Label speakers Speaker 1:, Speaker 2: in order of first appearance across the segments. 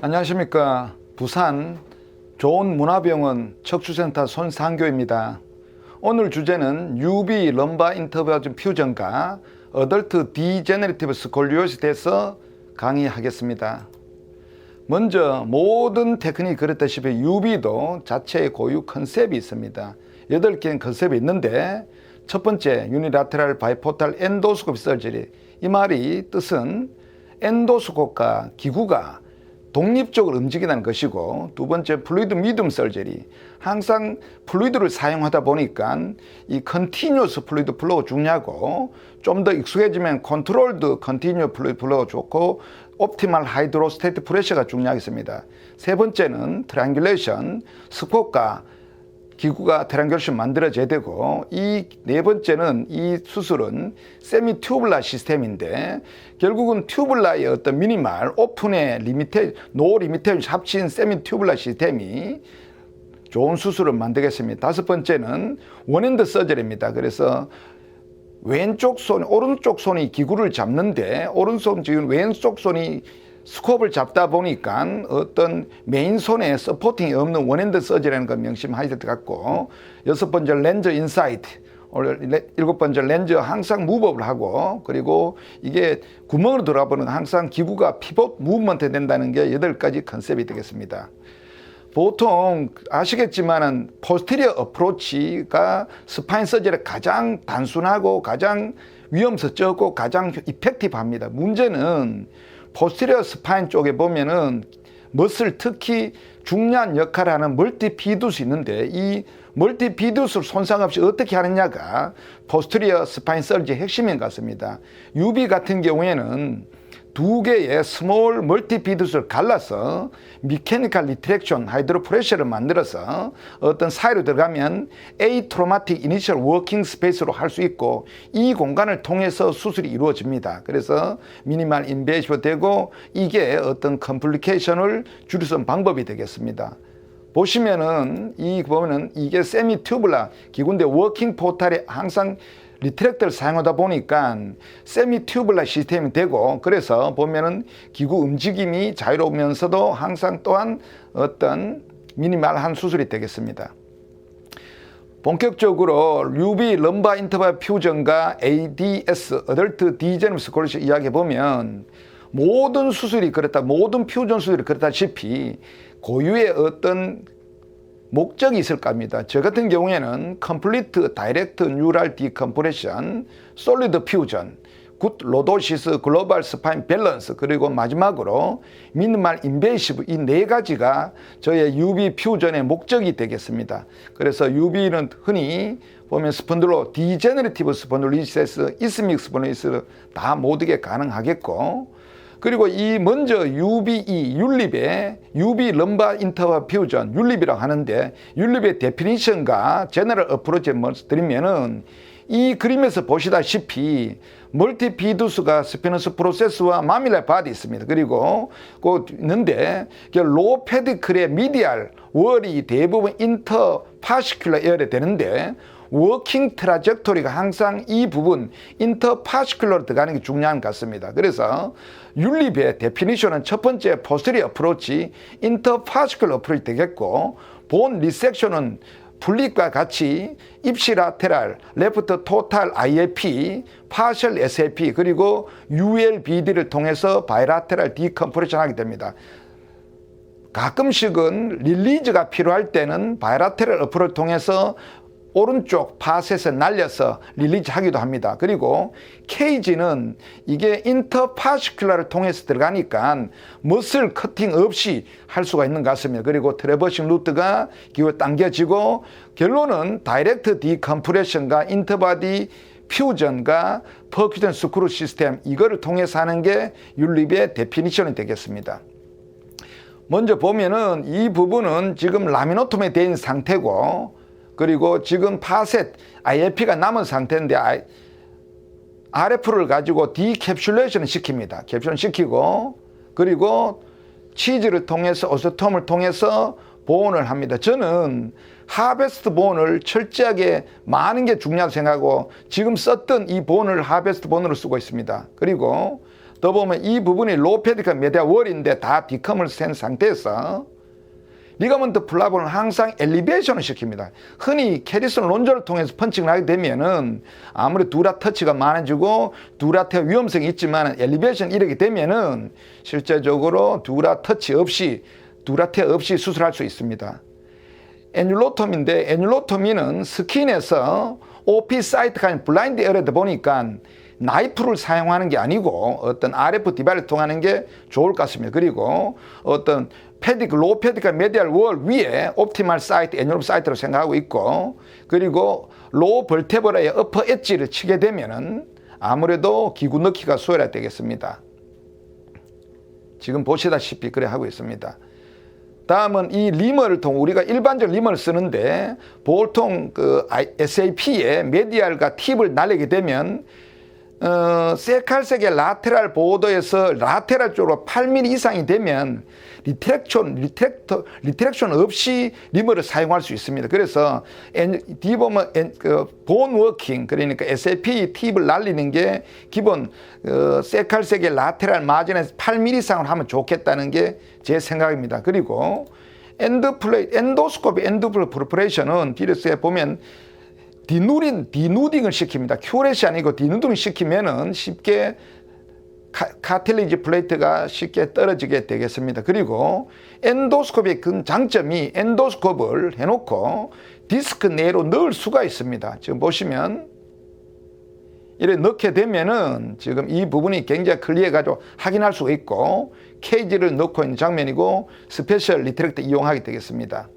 Speaker 1: 안녕하십니까. 부산 좋은문화병원 척추센터 손상교입니다. 오늘 주제는 UV 럼바 인터버전 퓨전과 어덜트 디제너레티브 스콜리오시스에서 강의하겠습니다. 먼저 모든 테크닉이 그랬다시피 UV도 자체의 고유 컨셉이 있습니다. 8개의 컨셉이 있는데 첫 번째 유니라테랄 바이포탈 엔도스코피 서저리, 이 말이 뜻은 엔도스코프과 기구가 독립적으로 움직이는 것이고, 두 번째 플루이드 미디움 서저리, 항상 플루이드를 사용하다 보니까 이 컨티뉴어스 플루이드 플로우가 중요하고, 좀 더 익숙해지면 컨트롤드 컨티뉴어 플루이드 플로우가 좋고 옵티멀 하이드로스테이트 프레셔가 중요하겠습니다. 세 번째는 트라이앵귤레이션, 스코프가 기구가 트라이앵귤레이션 만들어져야 되고, 이 네 번째는 이 수술은 세미 튜블라 시스템인데 결국은 튜블라의 어떤 미니멀 오픈의 노 리미테이션 합친 세미 튜블라 시스템이 좋은 수술을 만들겠습니다. 다섯 번째는 원핸드 서저리입니다. 그래서 오른쪽 손이 기구를 잡는데 지금 왼쪽 손이 스코프를 잡다 보니까 어떤 메인 손에 서포팅이 없는 원핸드 서저리라는 걸 명심하셔야 될 것 같고, 여섯 번째 렌즈 인사이트, 일곱 번째 렌즈 항상 무브업을 하고, 그리고 이게 구멍으로 들어가보는 항상 기구가 피봇 무브먼트 된다는 게 8가지 컨셉이 되겠습니다. 보통 아시겠지만은 포스테리어 어프로치가 스파인 서저리가 가장 단순하고 가장 위험성 적고 가장 이펙티브합니다. 문제는 포스테리어 스파인 쪽에 보면은 머슬, 특히 중요한 역할을 하는 멀티피두스 있는데, 이 멀티피두스 손상 없이 어떻게 하느냐가 포스테리어 스파인 서저리의 핵심인 것 같습니다. UV 같은 경우에는 2개의 스몰 멀티피두스를 갈라서 미케니컬 리트랙션 하이드로 프레셔를 만들어서 어떤 사이로 들어가면 에이트로마틱 이니셜 워킹 스페이스로 할 수 있고, 이 공간을 통해서 수술이 이루어집니다. 그래서 미니멀 인베이시브 되고, 이게 어떤 컴플리케이션을 줄이는 방법이 되겠습니다. 보시면은 이게 세미 튜블라 기구인데 워킹 포탈에 항상 리트랙터를 사용하다 보니까 세미 튜블라 시스템이 되고, 그래서 보면은 기구 움직임이 자유로우면서도 항상 또한 어떤 미니멀한 수술이 되겠습니다. 본격적으로 UV 럼바 인터벌 퓨전과 ADS, 어덜트 디제너레티브 스콜리오시스 이야기해 보면 모든 수술이 그렇다, 모든 퓨전 수술이 그렇다시피 고유의 어떤 목적이 있을 겁니다. 저 같은 경우에는 컴플리트 다이렉트 뉴럴 디컴프레션, 솔리드 퓨전, 굿 로도시스 글로벌 스파인 밸런스, 그리고 마지막으로 미니멀 인베이시브, 이 4가지가 저의 UV 퓨전의 목적이 되겠습니다. 그래서 UV는 흔히 보면 스폰들로 디제너레티브 스폰들리시스, 이스믹 스폰들리시스 다 모두게 가능하겠고, 그리고 이 먼저 율립의 UV 럼바 인터벌 퓨전, 율립이라고 하는데, 율립의 데피니션과 제너럴 어프로치를 드리면은 이 그림에서 보시다시피 멀티피두스가 스피너스 프로세스와 마밀라 바디 있습니다. 그리고 있는데 로우 페디클의 미디알 월이 대부분 인터파시큘러 에어에 되는데, 워킹 트라젝토리가 항상 이 부분 인터파시큘러로 들어가는 게 중요한 것 같습니다. 그래서 율립의 데피니션은 첫 번째 포스테리어 어프로치, 인터파시큘러 어프로치 되겠고, 본 리섹션은 분립과 같이 입시라테랄, 레프트 토탈 IAP, 파셜 SAP, 그리고 ULBD를 통해서 바이라테랄 디컴프레션 하게 됩니다. 가끔씩은 릴리즈가 필요할 때는 바이라테랄 어프로치를 통해서 오른쪽 파셋에 날려서 릴리즈 하기도 합니다. 그리고 케이지는 이게 인터파시큘러를 통해서 들어가니까 머슬 커팅 없이 할 수가 있는 것 같습니다. 그리고 트래버싱 루트가 기구에 당겨지고, 결론은 다이렉트 디컴프레션과 인터바디 퓨전과 퍼큐전 스크루 시스템, 이거를 통해서 하는 게 율립의 데피니션이 되겠습니다. 먼저 보면은 이 부분은 지금 라미노톰에 된 상태고, 그리고 지금 파셋 IFP가 남은 상태인데 RF를 가지고 디캡슐레이션을 시킵니다. 캡슐을 시키고, 그리고 치즈를 통해서 오세톰을 통해서 보온을 합니다. 저는 하베스트 보온을 철저하게 많은 게 중요하다고 생각하고 지금 썼던 이 보온을 하베스트 보온으로 쓰고 있습니다. 그리고 또 보면 이 부분이 로우 페디컬 메디아 월인데 다 디컴을 센 상태에서 리가먼트 플라본은 항상 엘리베이션을 시킵니다. 흔히 캐리슨 론저를 통해서 펀칭을 하게 되면은 아무리 두라 터치가 많아지고 두라테 위험성이 있지만 엘리베이션 이렇게 되면은 실제적으로 두라 터치 없이 두라테 없이 수술할 수 있습니다. 애뉴로토미인데 애뉴로토미는 스킨에서 OP 사이트가 아닌 블라인드 에어다 보니까 나이프를 사용하는 게 아니고 어떤 RF 디바이스를 통하는 게 좋을 것 같습니다. 그리고 어떤 로우 페디컬 메디얼 월 위에 옵티멀 사이트, 애뉴럼 사이트로 생각하고 있고, 그리고 로우 벌테브라의 어퍼 엣지를 치게 되면은 아무래도 기구 넣기가 수월해야 되겠습니다. 지금 보시다시피 그래 하고 있습니다. 다음은 이 리머를 통해 우리가 일반적 리머를 쓰는데 보통 그 SAP의 메디알과 팁을 날리게 되면 세칼색의 라테랄 보더에서 라테랄 쪽으로 8mm 이상이 되면 리트랙션 없이 리머를 사용할 수 있습니다. 그래서 디보면 본 워킹, 그러니까 SAP 팁을 날리는 게 기본 세칼색의 라테랄 마진에서 8mm 이상을 하면 좋겠다는 게 제 생각입니다. 그리고 엔도스코피 엔드 프로퍼레이션은 디렉스에 보면 디누딩을 시킵니다. 큐렛이 아니고 디누딩을 시키면은 쉽게 카틸리지 플레이트가 쉽게 떨어지게 되겠습니다. 그리고 엔도스코피의 큰 장점이 엔도스코프를 해놓고 디스크 내로 넣을 수가 있습니다. 지금 보시면 이렇게 넣게 되면은 지금 이 부분이 굉장히 클리어해가지고 확인할 수가 있고 케이지를 넣고 있는 장면이고 스페셜 리트랙터 이용하게 되겠습니다.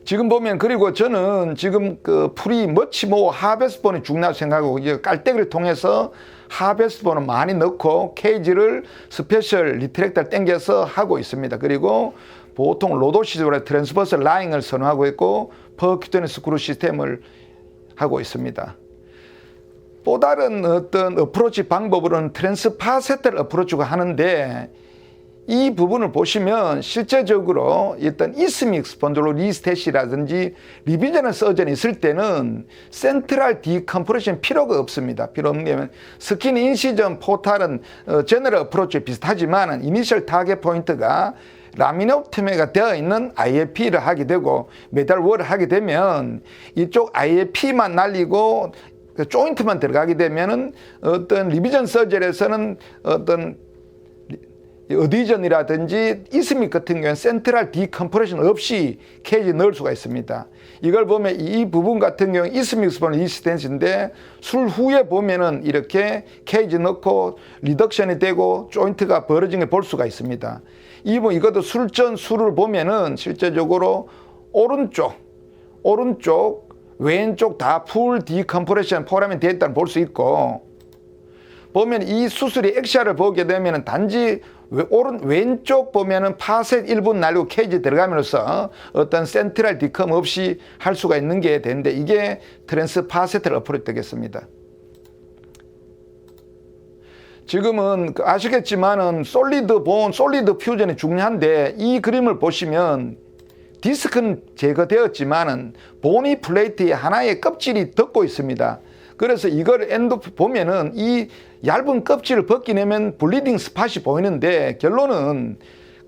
Speaker 1: 지금 보면 그리고 저는 지금 그 프리 머치모 하베스본이 중요하다고 생각하고 이제 깔때기를 통해서 하베스본을 많이 넣고 케이지를 스페셜 리트랙터를 당겨서 하고 있습니다. 그리고 보통 로도 시스템으로 트랜스버스 라인을 선호하고 있고 퍼큐턴 스크루 시스템을 하고 있습니다. 또 다른 어떤 어프로치 방법으로는 트랜스파세트를 어프로치가 하는데 이 부분을 보시면 실제적으로 어떤 이스믹 스폰딜로리스테시라든지 리비저널 서전이 있을 때는 센트럴 디컴프레션 필요가 없습니다. 필요 없냐면 스킨 인시전 포탈은 제너럴 어프로치에 비슷하지만 이니셜 타겟 포인트가 라미노토미가 되어 있는 IAP를 하게 되고 메달 월을 하게 되면 이쪽 IAP만 날리고 조인트만 들어가게 되면은 어떤 리비전 서전에서는 어떤 어디전이라든지 이스믹 같은 경우는 센트럴 디컴프레션 없이 케이지 넣을 수가 있습니다. 이걸 보면 이 부분 같은 경우는 이스믹 스폰 리스텐스인데 술 후에 보면은 이렇게 케이지 넣고 리덕션이 되고 조인트가 벌어진 걸 볼 수가 있습니다. 이것도 술전 술을 보면은 실제적으로 오른쪽 왼쪽 다 풀 디컴프레션 포라면 되어 있다는 볼 수 있고, 보면 이 수술이 엑샤를 보게 되면 단지 왼쪽 보면은 파셋 1분 날리고 케이지 들어가면서 어떤 센트럴 디컴 없이 할 수가 있는 게 되는데 이게 트랜스 파세트를 어프로치 되겠습니다. 지금은 아시겠지만은 솔리드 본, 솔리드 퓨전이 중요한데 이 그림을 보시면 디스크는 제거되었지만은 보니 플레이트에 하나의 껍질이 덮고 있습니다. 그래서 이걸 보면은 이 얇은 껍질을 벗기내면 블리딩 스팟이 보이는데 결론은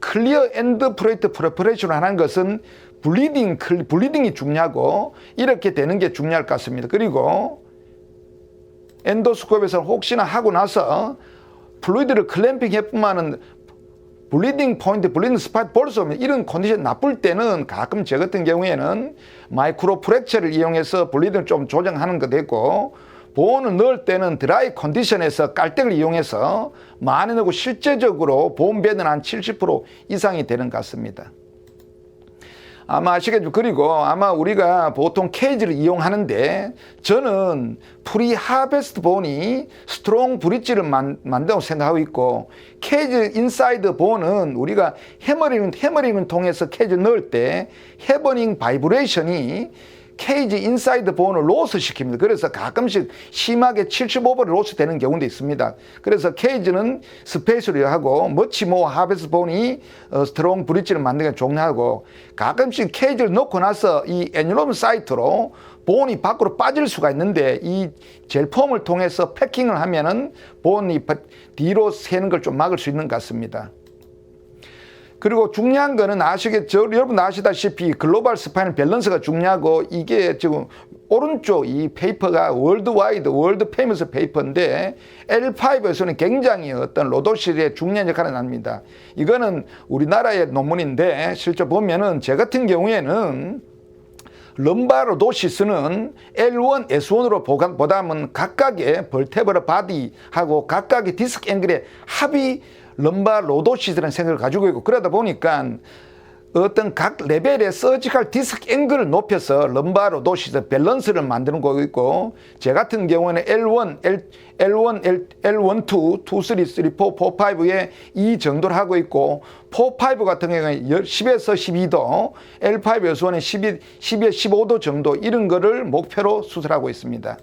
Speaker 1: 클리어 엔드 플레이트 프레퍼레이션을 하는 것은 블리딩이 중요하고 이렇게 되는 게 중요할 것 같습니다. 그리고 엔도스코프에서 혹시나 하고 나서 플루이드를 클램핑 해뿐만은 블리딩 포인트, 블리딩 스팟 볼 수 없는 이런 컨디션 나쁠 때는 가끔 저 같은 경우에는 마이크로 프랙처를 이용해서 블리딩을 좀 조정하는 것도 있고, 보온을 넣을 때는 드라이 컨디션에서 깔때기를 이용해서 많이 넣고 실제적으로 보온 배는 한 70% 이상이 되는 것 같습니다. 아마 아시겠죠. 그리고 아마 우리가 보통 케이지를 이용하는데 저는 프리 하베스트 본이 스트롱 브릿지를 만든다고 생각하고 있고, 케이지 인사이드 본은 우리가 해머링을 통해서 케이지 넣을 때 해버닝 바이브레이션이 케이지 인사이드 본을 로스 시킵니다. 그래서 가끔씩 심하게 75번이 로스 되는 경우도 있습니다. 그래서 케이지는 스페이스로 하고 머치모 하베스 본이 스트롱 브릿지를 만드는 게 종료하고 가끔씩 케이지를 놓고 나서 이 애니롬 사이트로 본이 밖으로 빠질 수가 있는데 이 젤폼을 통해서 패킹을 하면은 본이 뒤로 새는 걸 좀 막을 수 있는 것 같습니다. 그리고 중요한 거는 여러분 아시다시피 글로벌 스파인 밸런스가 중요하고 이게 지금 오른쪽 이 페이퍼가 월드 페이머스 페이퍼인데 L5에서는 굉장히 어떤 로도실의 중요한 역할을 합니다. 이거는 우리나라의 논문인데 실제 보면은 제 같은 경우에는 럼바로도시스는 L1, S1으로 보다는 각각의 벌테브럴 바디하고 각각의 디스크 앵글의 합이 럼바로도시스라는 생각을 가지고 있고 그러다 보니까 어떤 각 레벨의 서지컬 디스크 앵글을 높여서 럼바로도시스 밸런스를 만드는 거고 있고 제 같은 경우에는 L1, L1, 2, 3, 4, 5에 이 정도를 하고 있고 4, 5 같은 경우에는 10에서 12도, L5, S1은 12에서 15도 정도 이런 거를 목표로 수술하고 있습니다.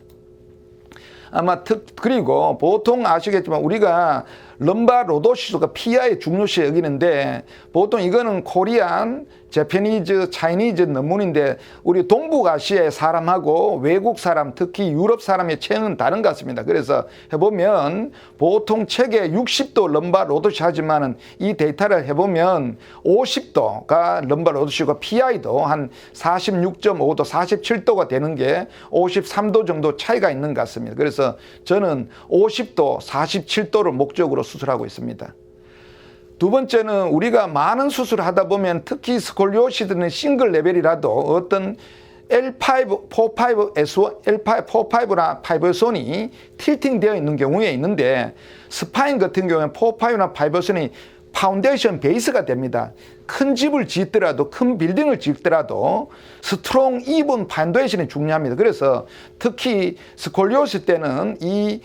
Speaker 1: 그리고 보통 아시겠지만 우리가 럼바로도시스가 PI의 중요시 여기는데 보통 이거는 코리안, 재패니즈, 차이니즈 논문인데 우리 동북아시아의 사람하고 외국 사람, 특히 유럽 사람의 체형은 다른 것 같습니다. 그래서 해보면 보통 책에 60도 럼바로도시 하지만은 이 데이터를 해보면 50도가 럼바로도시고 PI도 한 46.5도, 47도가 되는 게 53도 정도 차이가 있는 것 같습니다. 그래서 저는 50도, 47도를 목적으로 수술하고 있습니다. 두 번째는 우리가 많은 수술을 하다 보면 특히 스콜리오시스는 싱글 레벨이라도 어떤 L5, 4, 5, S1, L5, 4, 5나 5S이 틸팅 되어 있는 경우에 있는데 스파인 같은 경우에는 4, 5나 5S이 파운데이션 베이스가 됩니다. 큰 집을 짓더라도 큰 빌딩을 짓더라도 스트롱 이븐 파운데이션이 중요합니다. 그래서 특히 스콜리오시스 때는 이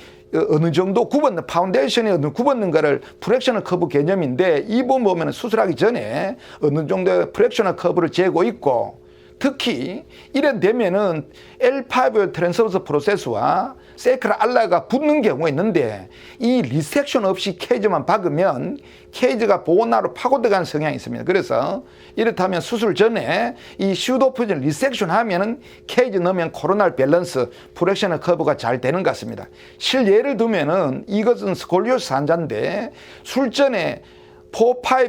Speaker 1: 어느 정도 굽었는 파운데이션이 어느 굽었는가를 프랙셔널 커브 개념인데 이 부분 보면 수술하기 전에 어느 정도의 프랙셔널 커브를 재고 있고 특히 이래 되면은 L5 트랜스버스 프로세스와 세크라 알라가 붙는 경우가 있는데 이 리섹션 없이 케이지만 박으면 케이지가 보호나로 파고들어가는 성향이 있습니다. 그래서 이렇다면 수술 전에 이 슈도프진 리섹션 하면은 케이지 넣으면 코로날 밸런스 프랙셔널 커브가 잘 되는 것 같습니다. 실예를 두면은 이것은 스콜리오시스 환자인데 술전에 4,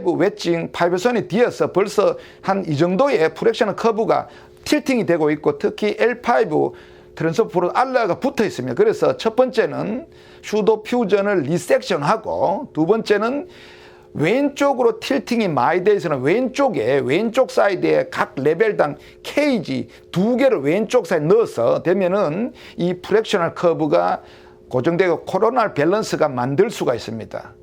Speaker 1: 5 웨징 5선이 뒤어서 벌써 한 이 정도의 프랙셔널 커브가 틸팅이 되고 있고 특히 L5 트랜스포로 알라가 붙어 있습니다. 그래서 첫 번째는 슈도 퓨전을 리섹션하고 두 번째는 왼쪽으로 틸팅이 많이 되어 있으면 왼쪽 사이드에 각 레벨당 케이지 두 개를 왼쪽 사이에 넣어서 되면은 이 프랙셔널 커브가 고정되고 코로날 밸런스가 만들 수가 있습니다.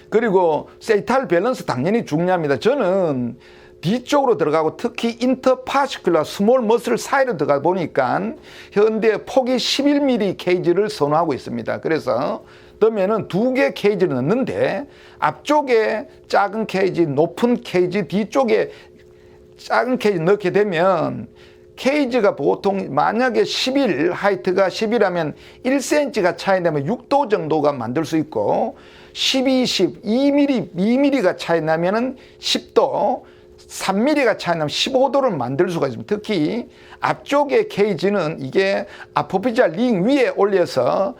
Speaker 1: 그리고 세이탈 밸런스 당연히 중요합니다. 저는 뒤쪽으로 들어가고 특히 인터파시큘라 스몰 머슬 사이로 들어가 보니까 현대 폭이 11mm 케이지를 선호하고 있습니다. 그래서 그러면은 두 개 케이지를 넣는데 앞쪽에 작은 케이지, 높은 케이지, 뒤쪽에 작은 케이지 넣게 되면 케이지가 보통 만약에 11, 하이트가 10이라면 1cm가 차이 나면 6도 정도가 만들 수 있고 12, 10, 2mm가 차이 나면은 10도, 3mm가 차이 나면 15도를 만들 수가 있습니다. 특히 앞쪽의 케이지는 이게 아포피지알 링 위에 올려서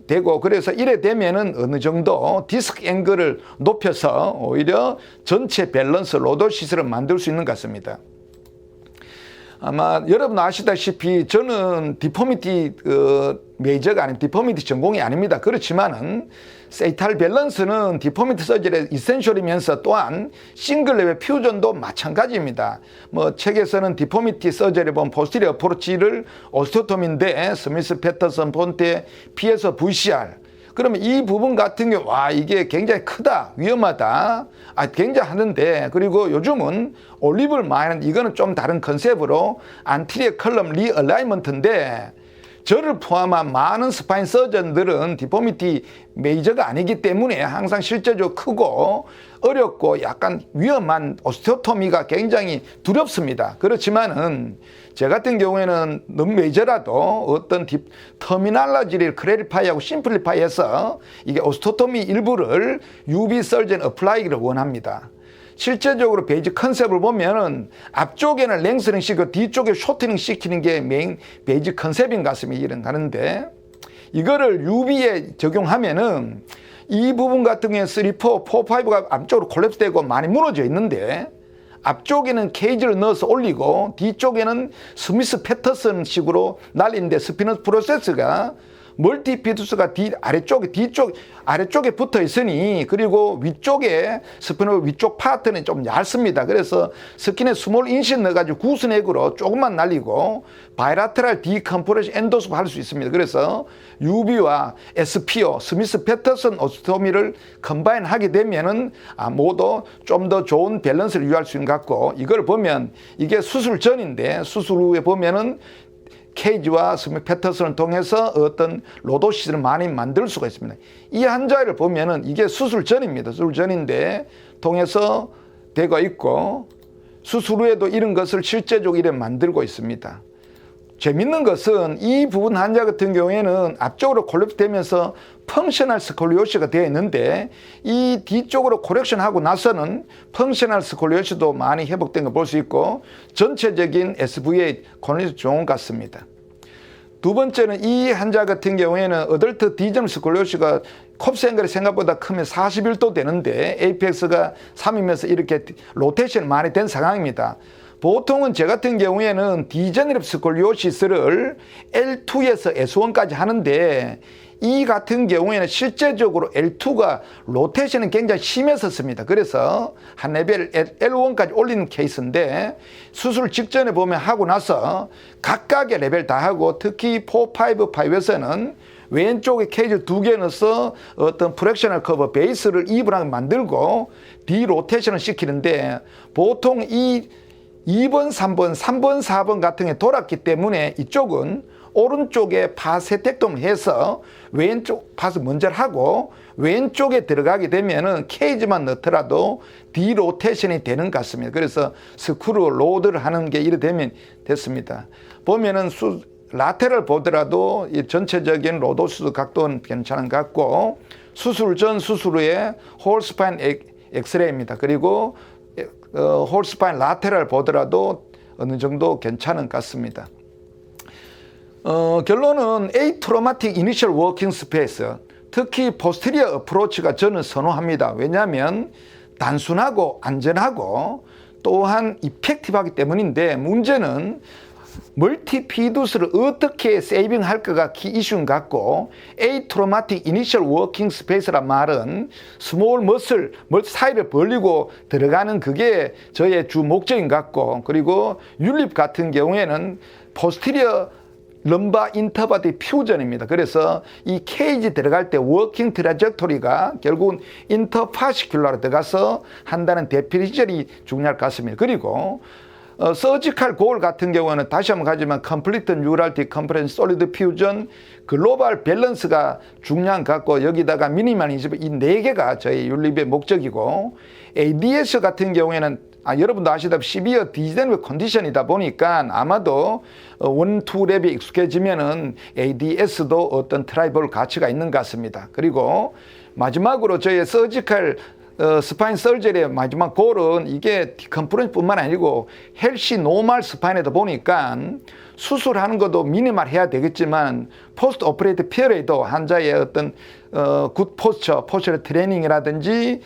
Speaker 1: 되고 그래서 이래 되면은 어느 정도 디스크 앵글을 높여서 오히려 전체 밸런스 로도시스를 만들 수 있는 것 같습니다. 아마 여러분 아시다시피 저는 디포미티 메이저가 아닌 디포미티 전공이 아닙니다. 그렇지만은 세이탈 밸런스는 디포미티 서저리의 이센셜이면서 또한 싱글 레벨 퓨전도 마찬가지입니다. 뭐 책에서는 디포미티 서저리 보면 포스티리어 어프로치를 오스테오토미인데 스미스 패터슨 폰테 피에서 VCR 그러면 이 부분 같은 경우 와 이게 굉장히 크다 위험하다 굉장히 하는데 그리고 요즘은 올리브를 많이 하는데 이거는 좀 다른 컨셉으로 안티리어 컬럼 리얼라이먼트인데 저를 포함한 많은 스파인 서전들은 디포미티 메이저가 아니기 때문에 항상 실제적으로 크고 어렵고 약간 위험한 오스테오토미가 굉장히 두렵습니다. 그렇지만은 제 같은 경우에는 너무 메이저라도 어떤 터미널러지를 클래리파이하고 심플리파이해서 이게 오스테오토미 일부를 UV 설전 어플라이기를 원합니다. 실제적으로 베이지 컨셉을 보면은 앞쪽에는 랭스링 시키고 뒤쪽에 쇼트닝 시키는 게 메인 베이지 컨셉인 것 같습니다. 이런 하는데 이거를 UV에 적용하면은 이 부분 같은 경우에 3, 4, 5가 앞쪽으로 콜랩스되고 많이 무너져 있는데 앞쪽에는 케이지를 넣어서 올리고 뒤쪽에는 스미스 패터슨 식으로 날리는데 스피너 프로세스가 멀티피두스가 아래쪽에 붙어 있으니 그리고 위쪽에 스피너 위쪽 파트는 좀 얇습니다. 그래서 스킨에 스몰 인신 넣어가지고 구스넥으로 조금만 날리고 바이라테랄 디컴프레션 엔도스프 할 수 있습니다. 그래서 UV와 SPO 스미스 패터슨 오스토미를 컴바인 하게 되면은 모두 좀 더 좋은 밸런스를 유지할 수 있는 것 같고 이걸 보면 이게 수술 전인데 수술 후에 보면은 케이지와 스미스 패터슨을 통해서 어떤 로도시스를 많이 만들 수가 있습니다. 이 환자를 보면은 이게 수술 전입니다. 수술 전인데 통해서 되고 있고 수술 후에도 이런 것을 실제적으로 이렇게 만들고 있습니다. 재밌는 것은 이 부분 환자 같은 경우에는 앞쪽으로 콜랩스되면서 펑셔널 스콜리오시가 되어 있는데 이 뒤쪽으로 코렉션하고 나서는 펑셔널 스콜리오시도 많이 회복된 걸 볼 수 있고 전체적인 SVA 컨디션 좋은 것 같습니다. 두 번째는 이 환자 같은 경우에는 어덜트 디저널 스콜리오시가 컵스앵글이 생각보다 크면 41도 되는데 APX가 3이면서 이렇게 로테이션이 많이 된 상황입니다. 보통은 제 같은 경우에는 디제너럽 스콜리오시스를 L2에서 S1까지 하는데 이 같은 경우에는 실제적으로 L2가 로테이션은 굉장히 심했었습니다. 그래서 한 레벨 L1까지 올리는 케이스인데 수술 직전에 보면 하고 나서 각각의 레벨 다 하고 특히 4, 5, 5에서는 왼쪽에 케이지 2개 넣어서 어떤 프랙셔널 커버 베이스를 이분하게 만들고 디로테이션을 시키는데 보통 이 2번, 3번, 4번 같은 게 돌았기 때문에 이쪽은 오른쪽에 파 세택동을 해서 왼쪽 팟을 먼저 하고 왼쪽에 들어가게 되면은 케이지만 넣더라도 디로테이션이 되는 것 같습니다. 그래서 스크루 로드를 하는 게 이래 되면 됐습니다. 보면은 라테럴 보더라도 이 전체적인 로도스 각도는 괜찮은 것 같고 수술 전 수술 후에 홀스파인 엑스레이입니다. 그리고 홀스파인 라테럴 보더라도 어느 정도 괜찮은 것 같습니다. 결론은 에이트로마틱 이니셜 워킹 스페이스 특히 포스티리어 어프로치가 저는 선호합니다. 왜냐하면 단순하고 안전하고 또한 이펙티브하기 때문인데 문제는 멀티피두스를 어떻게 세이빙할까가 키 이슈인 것 같고 에이트로마틱 이니셜 워킹 스페이스란 말은 스몰 머슬 사이를 벌리고 들어가는 그게 저의 주 목적인 것 같고 그리고 율립 같은 경우에는 포스티리어 럼바 인터바디 퓨전입니다. 그래서 이 케이지 들어갈 때 워킹 트라젝토리가 결국은 인터파시큘러로 들어가서 한다는 데피니션이 중요할 것 같습니다. 그리고 서지컬 골 같은 경우는 다시 한번 가지만 컴플리트 뉴랄티 컨퍼런스 솔리드 퓨전 글로벌 밸런스가 중요한 것 같고 여기다가 미니멀리즘 이 4개가 저희 율립의 목적이고 ADS 같은 경우에는 여러분도 아시다시피 시비어 디제너럴 컨디션이다 보니까 아마도 1, 2랩이 익숙해지면은 ADS도 어떤 트라이벌 가치가 있는 것 같습니다. 그리고 마지막으로 저희 서지컬 스파인 설저리의 마지막 골은 이게 디컴프런스뿐만 아니고 헬시 노멀 스파인에다 보니까 수술하는 것도 미니멀 해야 되겠지만 포스트 오퍼레이트 피어레이도 환자의 어떤 굿 포스처 트레이닝이라든지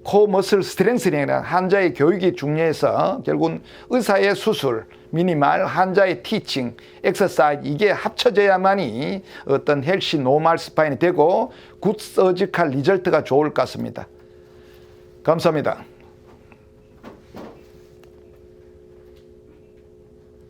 Speaker 1: 코 머슬 스트렝스닝이나 환자의 교육이 중요해서 결국은 의사의 수술, 미니멀, 환자의 티칭, 엑서사이즈 이게 합쳐져야만이 어떤 헬시 노멀 스파인이 되고 굿 서지컬 리절트가 좋을 것 같습니다. 감사합니다.